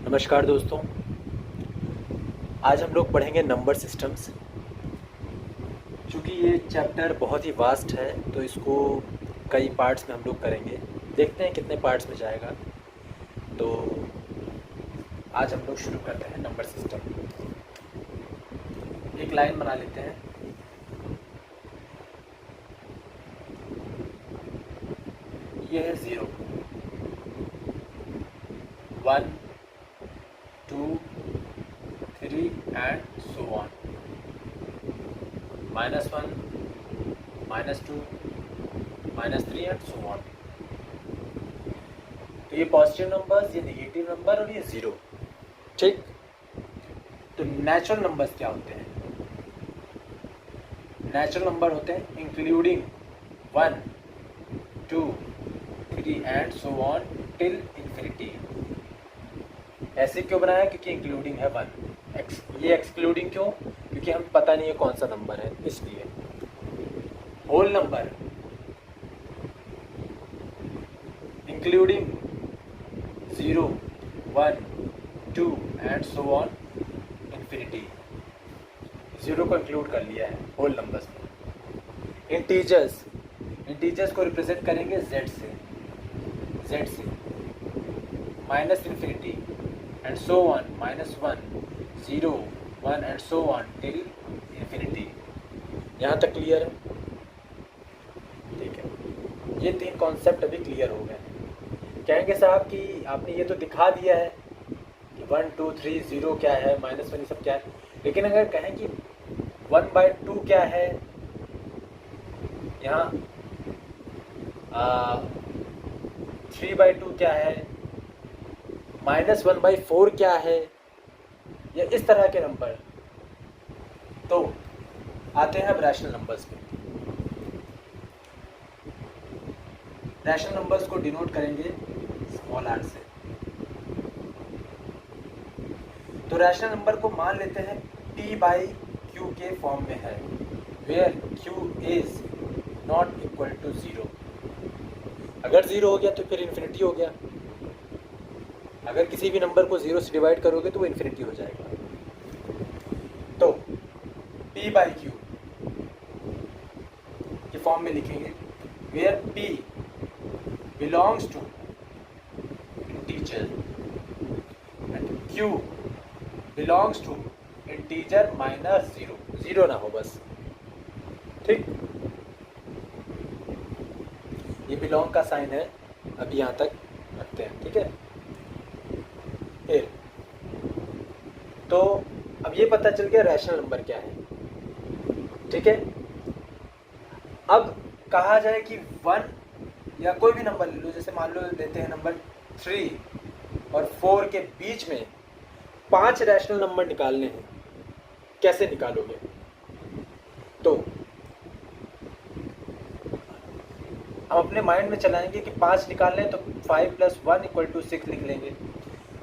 नमस्कार दोस्तों। आज हम लोग पढ़ेंगे नंबर सिस्टम्स। चूँकि ये चैप्टर बहुत ही वास्ट है तो इसको कई पार्ट्स में हम लोग करेंगे। देखते हैं कितने पार्ट्स में जाएगा। तो आज हम लोग शुरू करते हैं नंबर सिस्टम। एक लाइन बना लेते हैं। ये है 0, 1, 2, 3 and so on. -1, -2, -3 and so on. तो ये पॉजिटिव नंबर्स, ये नेगेटिव नंबर और ये 0। ठीक। तो नेचुरल नंबर्स क्या होते हैं? नेचुरल नंबर होते हैं including 1, 2, 3 and so on till infinity. ऐसे क्यों बनाया? क्योंकि इंक्लूडिंग है 1। ये एक्सक्लूडिंग क्यों? क्योंकि हम पता नहीं है कौन सा नंबर है, इसलिए। Whole number including 0, 1, 2 and so on infinity. 0 को इंक्लूड कर लिया है होल नंबर्स में। इंटीजर्स को रिप्रेजेंट करेंगे z से, -इन्फिनिटी and so on, -1, 0, 1 and so on till infinity. यहाँ तक क्लियर है? ठीक है। ये 3 कॉन्सेप्ट अभी क्लियर हो गए। कहेंगे साहब कि आपने ये तो दिखा दिया है कि 1, 2, 3, 0 क्या है, -1 ये सब क्या है, लेकिन अगर कहें कि 1/2 क्या है, यहाँ 3/2 क्या है, -1/4 क्या है, या इस तरह के नंबर, तो आते हैं अब रैशनल नंबर्स पे। रैशनल नंबर्स को डिनोट करेंगे स्मॉल r से। तो रैशनल नंबर को मान लेते हैं p/q के फॉर्म में है, where q is not equal to 0। अगर 0 हो गया तो फिर इन्फिनिटी हो गया। अगर किसी भी नंबर को 0 से डिवाइड करोगे तो वो इन्फिनिटी हो जाएगा। तो p/q के फॉर्म में लिखेंगे, where p belongs to integer and q belongs to integer -0। 0 ना हो बस। ठीक। ये बिलोंग का साइन है, अभी यहाँ तक रखते हैं। ठीक है। फिर तो अब ये पता चल गया रैशनल नंबर क्या है। ठीक है। अब कहा जाए कि 1 या कोई भी नंबर ले लो, जैसे मान लो देते हैं नंबर 3 और 4 के बीच में 5 रैशनल नंबर निकालने हैं। कैसे निकालोगे? तो हम अपने माइंड में चलाएंगे कि 5 निकालने हैं तो 5 + 1 = 6 लिख लेंगे।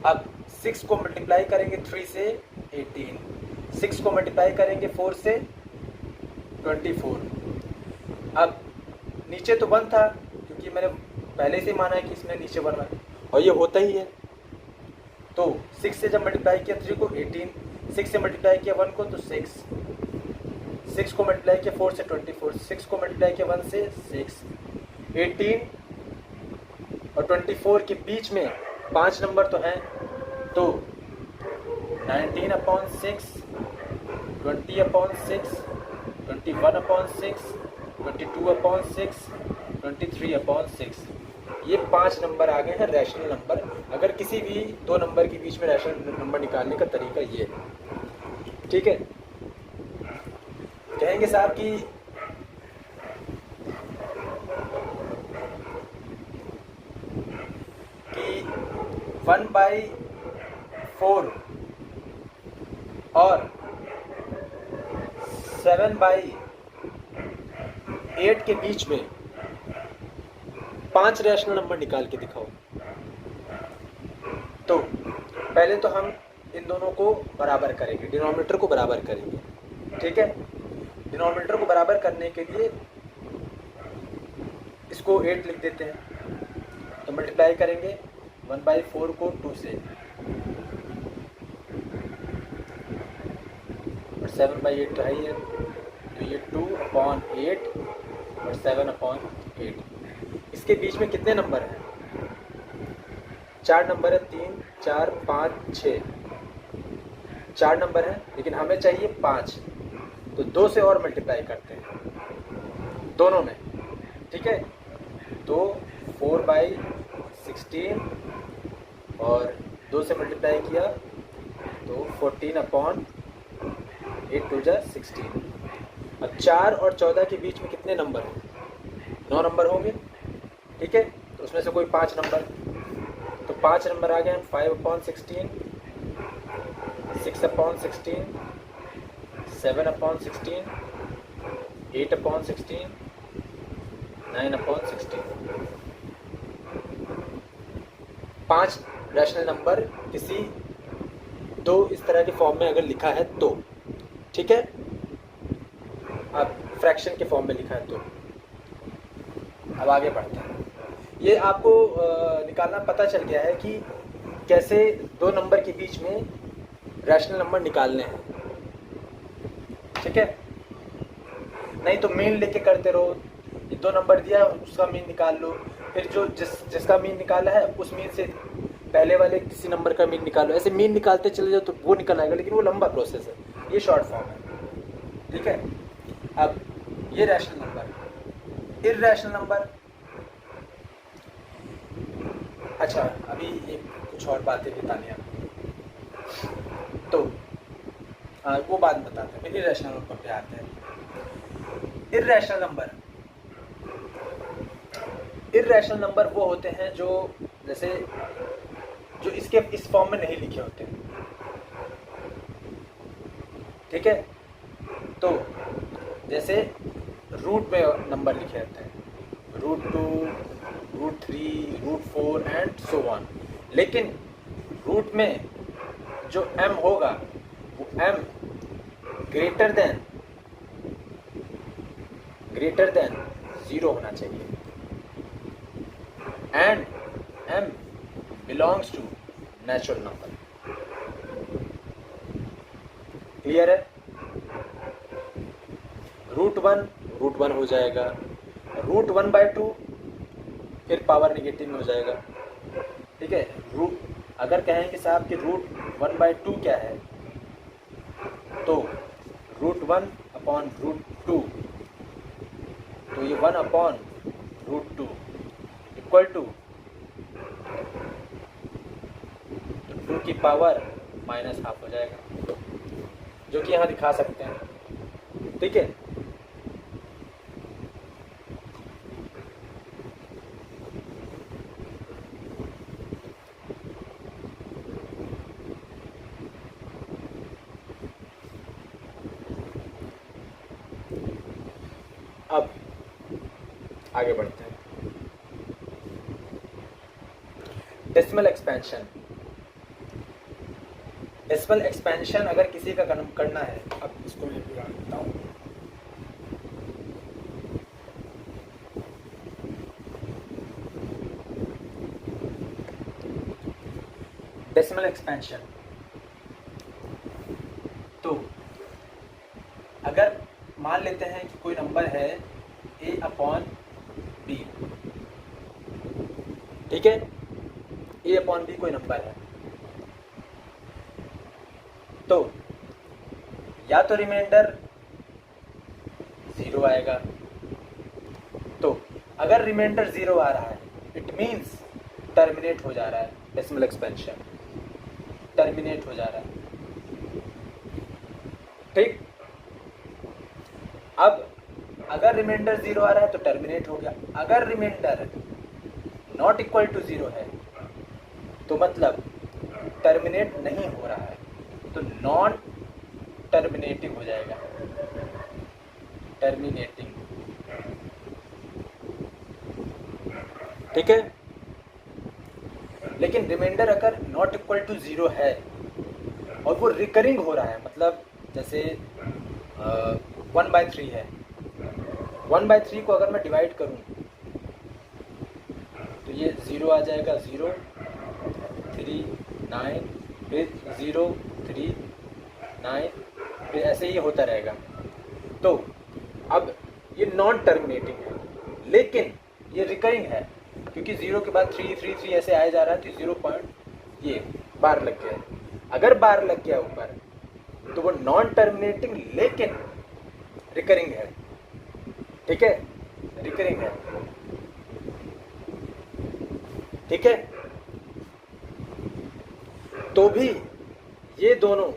अब 6 को मल्टीप्लाई करेंगे 3 से 18, 6 को मल्टीप्लाई करेंगे 4 से 24। अब नीचे तो 1 था क्योंकि मैंने पहले से माना है कि इसमें नीचे 1 है और ये होता ही है। तो 6 से जब मल्टीप्लाई किया 3 को 18, 6 से मल्टीप्लाई किया 1 को तो 6, 6 को मल्टीप्लाई किया 4 से 24, 6 को मल्टीप्लाई किया 1 से 6, 18 और 24 के बीच में 5 नंबर तो हैं, तो 19/6, 20/6, 21/6, 22/6, 23/6। ये 5 नंबर आ गए हैं रैशनल नंबर। अगर किसी भी 2 नंबर के बीच में रैशनल नंबर निकालने का तरीका ये है। ठीक है। कहेंगे साहब कि 1/4 और 7/8 के बीच में 5 रैशनल नंबर निकाल के दिखाओ। तो पहले तो हम इन दोनों को बराबर करेंगे, डिनोमिनेटर को बराबर करेंगे। ठीक है। डिनोमिनेटर को बराबर करने के लिए इसको 8 लिख देते हैं। तो मल्टीप्लाई करेंगे 1/4 को 2 से, 7/8 तो है ही है, तो ये 2/8 और 7/8। इसके बीच में कितने नंबर हैं? 4 नंबर है, 3, 4, 5, 6, 4 नंबर है, लेकिन हमें चाहिए 5, तो 2 से और मल्टीप्लाई करते हैं दोनों में, ठीक है। तो 4/16 और 2 से मल्टीप्लाई किया तो 14/8 2 जा 16। अब 4 और 14 के बीच में कितने नंबर हैं? 9 नंबर होंगे, ठीक है। तो उसमें से कोई 5 नंबर, तो 5 नंबर आ गए। 5/16, 6/16, 7/16, 8/16, 9/16। 5 रैशनल नंबर किसी 2 इस तरह के फॉर्म में अगर लिखा है तो, ठीक है। अब फ्रैक्शन के फॉर्म में लिखा है तो। अब आगे बढ़ते हैं। ये आपको निकालना पता चल गया है कि कैसे 2 नंबर के बीच में रैशनल नंबर निकालने हैं, ठीक है। नहीं तो मीन लेके करते रहो, ये 2 नंबर दिया उसका मीन निकाल लो, फिर जो जिसका मीन निकाला है उस मीन से पहले वाले किसी नंबर का मीन निकालो, ऐसे मीन निकालते चले जाओ तो वो निकल आएगा, लेकिन वो लंबा प्रोसेस है, ये शॉर्ट फॉर्म है, ठीक है। अब ये रैशनल नंबर, इररैशनल नंबर। अच्छा, अभी एक कुछ और बातें बतानी है तो वो बात बताते हैं, फिर इररैशनल नंबर पे आते हैं। इररैशनल नंबर, इररैशनल नंबर वो होते हैं जो जैसे जो इसके इस फॉर्म में नहीं लिखे होते, ठीक है। तो जैसे रूट में नंबर लिखे रहते हैं, √2, √3, √4 एंड सो ऑन, लेकिन रूट में जो m होगा वो m ग्रेटर देन 0 होना चाहिए, and m belongs to natural number. Clear है? √1 हो जाएगा, √1/2 फिर पावर नेगेटिव में हो जाएगा, ठीक है। अगर कहें कि साहब कि √1/2 क्या है, तो √1/√2, तो ये 1/√2 इक्वल टू 2 की पावर -½ हो जाएगा, जो कि यहाँ दिखा सकते हैं, ठीक है। अब आगे बढ़ते हैं। Decimal expansion. डेसिमल एक्सपेंशन अगर किसी का करना है, अब इसको मैं बताऊं, डेसिमल एक्सपेंशन। तो अगर मान लेते हैं कि कोई नंबर है a/b, ठीक है, a/b कोई नंबर है, तो या तो रिमाइंडर 0 आएगा, तो अगर रिमाइंडर 0 आ रहा है इट मीन्स टर्मिनेट हो जा रहा है, डेसिमल एक्सपेंशन टर्मिनेट हो जा रहा है, ठीक। अब अगर रिमाइंडर 0 आ रहा है तो टर्मिनेट हो गया, अगर रिमाइंडर नॉट इक्वल टू 0 है तो मतलब टर्मिनेट नहीं हो रहा है, तो नॉन टर्मिनेटिंग हो जाएगा, टर्मिनेटिंग, ठीक है। लेकिन रिमाइंडर अगर नॉट इक्वल टू 0 है और वो रिकरिंग हो रहा है, मतलब जैसे 1/3 है, 1/3 को अगर मैं डिवाइड करूं तो ये 0 आ जाएगा, 0, 3, 9, फिर 0, 3, 9, फिर ऐसे ही होता रहेगा। तो अब ये नॉन टर्मिनेटिंग है, लेकिन ये रिकरिंग है, क्योंकि 0 के बाद 3 3 3 ऐसे आया जा रहा है, तो 0 पॉइंट ये बार लग गया है। अगर बार लग गया ऊपर तो वो नॉन टर्मिनेटिंग लेकिन रिकरिंग है। ठीक है, रिकरिंग है। ठीक है, तो भी ये दोनों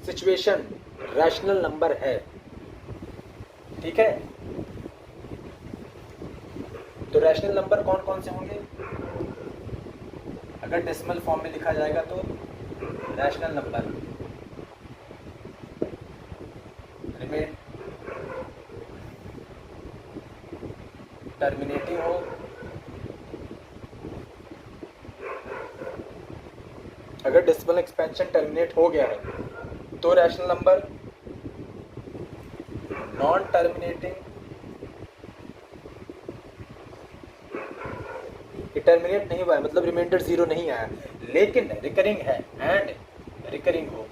सिचुएशन रैशनल नंबर है। ठीक है, तो रैशनल नंबर कौन कौन से होंगे? अगर डेसिमल फॉर्म में लिखा जाएगा तो रैशनल नंबर टर्मिनेटिंग हो, अगर डेसिमल एक्सपेंशन टर्मिनेट हो गया है तो rational number, non terminating terminate नहीं हुआ है, मतलब रिमाइंडर 0 नहीं आया, लेकिन रिकरिंग है एंड रिकरिंग हो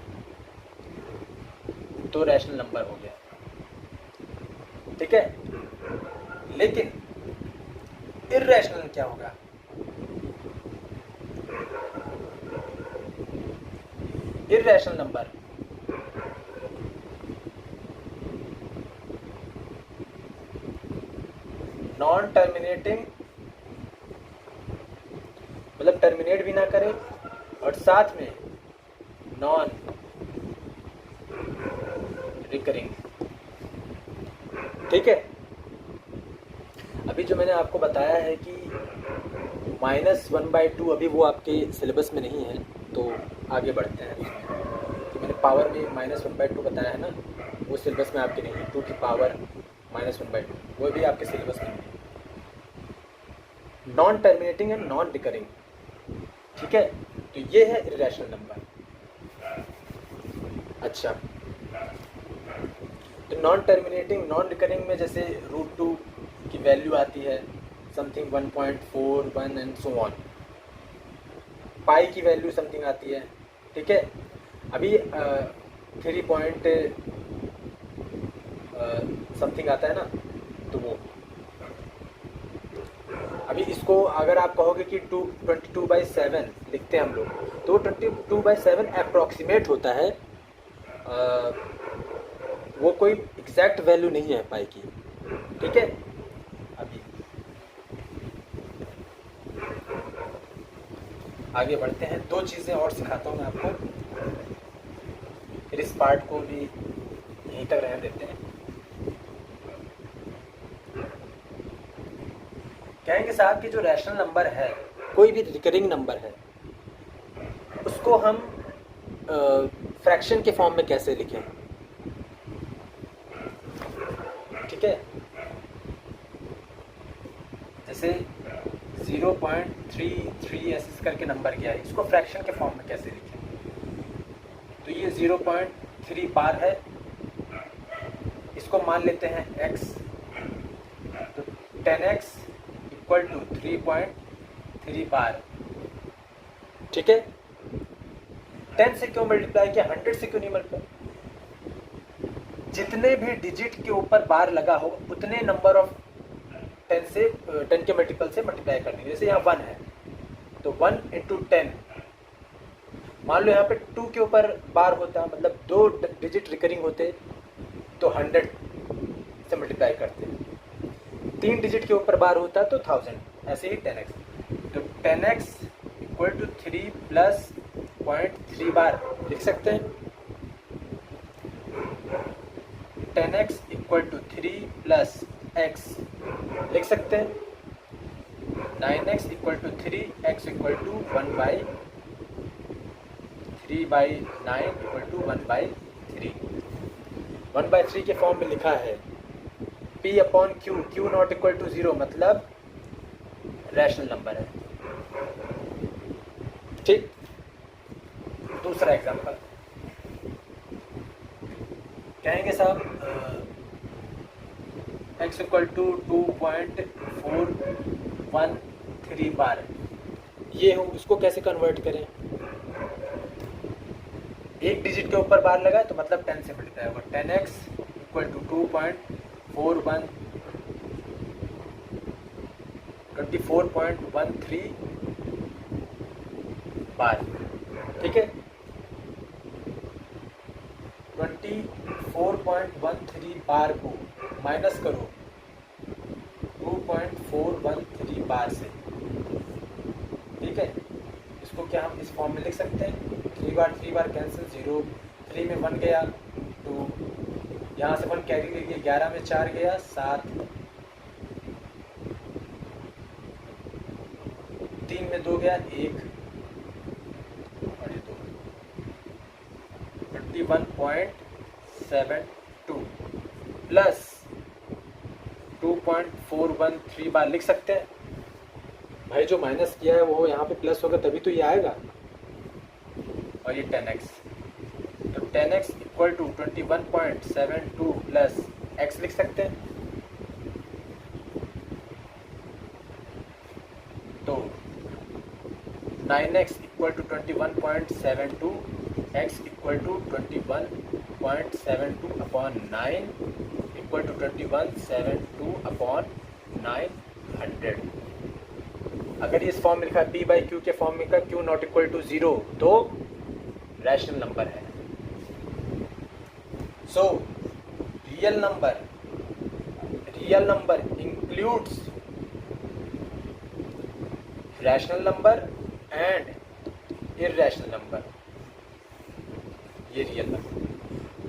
तो रैशनल नंबर हो गया। ठीक है, लेकिन इर्रेशनल क्या होगा? इर्रेशनल नंबर नॉन टर्मिनेटिंग, मतलब टर्मिनेट भी ना करे और साथ में नॉन रिकरिंग। ठीक है, अभी जो मैंने आपको बताया है कि -1/2 अभी वो आपके सिलेबस में नहीं है, तो आगे बढ़ते हैं। तो मैंने पावर में -1/2 बताया है ना, वो सिलेबस में आपके नहीं है। 2 की पावर -1/2 वो भी आपके सिलेबस में नहीं है। Non terminating and non recurring. ठीक है, तो ये है इर्रेशनल नंबर। अच्छा, तो नॉन टर्मिनेटिंग नॉन रिकरिंग में जैसे √2 की वैल्यू आती है समथिंग 1.41 एंड सो ऑन, पाई की वैल्यू समथिंग आती है। ठीक है, अभी 3 पॉइंट समथिंग आता है ना, तो वो अभी इसको अगर आप कहोगे कि 22/7 लिखते हैं हम लोग, तो 22/7 अप्रॉक्सीमेट होता है, वो कोई एग्जैक्ट वैल्यू नहीं है पाई की। ठीक है, अभी आगे बढ़ते हैं। 2 चीज़ें और सिखाता हूँ मैं आपको, फिर इस पार्ट को भी यहीं तक रहने देते हैं। कहेंगे साहब कि जो रैशनल नंबर है, कोई भी रिकरिंग नंबर है, उसको हम फ्रैक्शन के फॉर्म में कैसे लिखें? ठीक है, जैसे 0.33 ऐसे करके नंबर किया है, इसको फ्रैक्शन के फॉर्म में कैसे लिखें? तो ये 0.3 बार है, इसको मान लेते हैं x, तो 10x = 3.3 बार। ठीक है, 10 से क्यों मल्टीप्लाई किया, 100 से क्यों नहीं मल्टीप्लाई? जितने भी डिजिट के ऊपर बार लगा हो उतने नंबर ऑफ 10 के मल्टीपल से मल्टीप्लाई कर देंगे। जैसे यहाँ 1 है तो 1 × 10, मान लो यहाँ पे 2 के ऊपर बार होता, मतलब 2 डिजिट रिकरिंग होते तो 100 से मल्टीप्लाई करते, 3 डिजिट के ऊपर बार होता तो 1000, ऐसे ही 10x। तो 10x = 3 + 0.3 बार लिख सकते हैं। 10x = 3 + x लिख सकते हैं। 9x = 3, x = 1/3/9 = 1/3। 1/3 के फॉर्म में लिखा है P/Q, Q ≠ = 0, मतलब रैशनल नंबर है। ठीक, दूसरा एग्जांपल कहेंगे साहब x = 2.413 बार, ये हो, उसको कैसे कन्वर्ट करें? एक डिजिट के ऊपर बार लगा है तो मतलब 10 से मल्टीप्लाई होगा। 10x इक्वल टू 24.13 बार। ठीक है, 24.13 बार को माइनस करो 2.413 बार से। ठीक है, इसको क्या हम इस फॉर्म में लिख सकते हैं, 3 बार कैंसिल, 0, 3 में 1 गया 2, यहाँ से 1 कैरी ले गया, 11 में 4 गया 7, 3 में 2 गया 1 और ये 2, 21.72 प्लस 2.413 बार लिख सकते हैं। भाई जो माइनस किया है वो यहाँ पे प्लस होगा तभी तो ये आएगा। और ये 10x, तो 10x equal to 21.72 plus x लिख सकते हैं। तो 9x equal to 21.72, x equal to 21.72 upon 9 equal to 2172 upon 900। अगर इस फॉर्म में लिखा p बाई क्यू के फॉर्म में का q नॉट इक्वल टू 0 तो रैशनल नंबर है। So real number includes rational number and irrational number. ये रियल नंबर,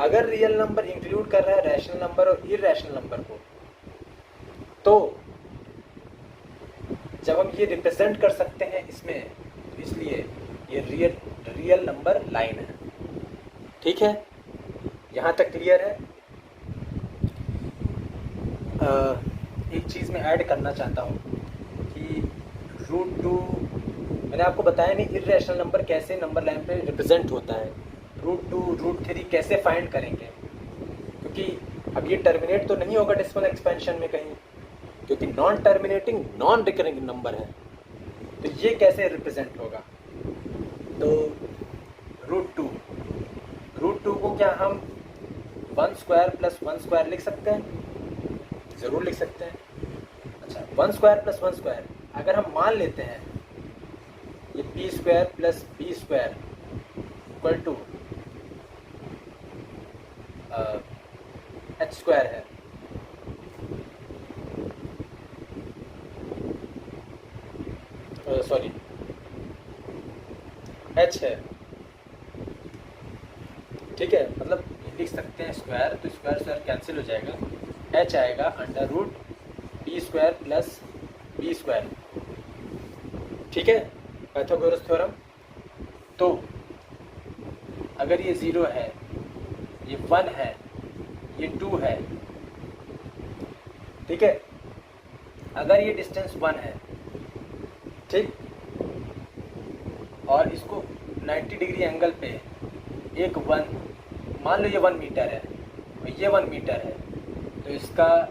अगर रियल नंबर इंक्लूड कर रहा है रैशनल नंबर और इररेशनल नंबर को, तो जब हम ये रिप्रेजेंट कर सकते हैं इसमें, तो इसलिए ये रियल नंबर लाइन है। ठीक है, यहाँ तक क्लियर है। एक चीज़ मैं ऐड करना चाहता हूँ कि √2 मैंने आपको बताया नहीं इररेशनल नंबर कैसे नंबर लाइन पे रिप्रेजेंट होता है। √2 √3 कैसे फाइंड करेंगे, क्योंकि अब ये टर्मिनेट तो नहीं होगा डेसिमल एक्सपेंशन में कहीं, क्योंकि non terminating non recurring number है। तो ये कैसे रिप्रेजेंट होगा, तो √2 को क्या हम 1 स्क्वायर प्लस 1 स्क्वायर लिख सकते हैं? ज़रूर लिख सकते हैं। अच्छा, 1 स्क्वायर प्लस 1 स्क्वायर अगर हम मान लेते हैं ये p square plus b square equal to h square है, सॉरी h है। ठीक है, मतलब लिख सकते हैं स्क्वायर, तो स्क्वायर कैंसिल हो जाएगा, h आएगा under root p square plus b square. ठीक है, पाइथागोरस थ्योरम। तो अगर ये 0 है, ये 1 है, ये 2 है, ठीक है, अगर ये डिस्टेंस 1 है, ठीक, और इसको 90 डिग्री एंगल पे एक 1, मान लो ये 1 मीटर है, तो ये 1 मीटर है, तो इसका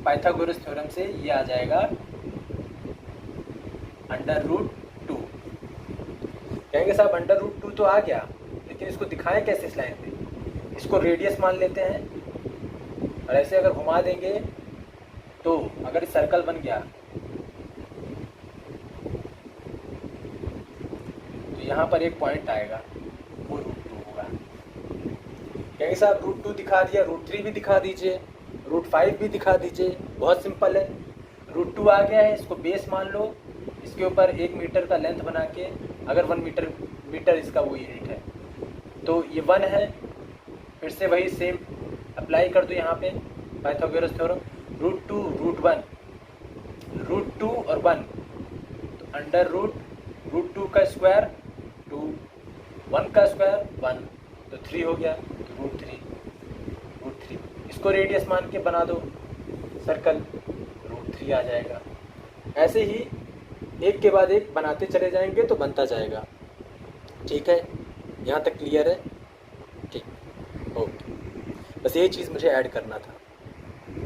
पाइथागोरस थ्योरम से ये आ जाएगा √2। कहेंगे साहब √2 तो आ गया, लेकिन इसको दिखाएं कैसे इस लाइन पे? इसको रेडियस मान लेते हैं और ऐसे अगर घुमा देंगे तो अगर सर्कल बन गया तो यहाँ पर एक पॉइंट आएगा, वो √2 होगा। कहेंगे साहब √2 दिखा दिया, √3 भी दिखा दीजिए, √5 भी दिखा दीजिए, बहुत सिंपल है। √2 आ गया है, इसको बेस मान लो, इसके ऊपर 1 मीटर का लेंथ बना के, अगर 1 मीटर इसका वो यूनिट है, तो ये 1 है, फिर से वही सेम अप्लाई कर दो यहाँ पे पाइथागोरस थ्योरम। √2 √2 और 1, तो अंडर √2 का स्क्वायर 2, 1 का स्क्वायर 1, तो 3 हो गया, तो √3। इसको रेडियस मान के बना दो सर्कल, √3 आ जाएगा। ऐसे ही एक के बाद एक बनाते चले जाएंगे तो बनता जाएगा। ठीक है, यहाँ तक क्लियर है? ठीक, ओके, बस ये चीज़ मुझे ऐड करना था।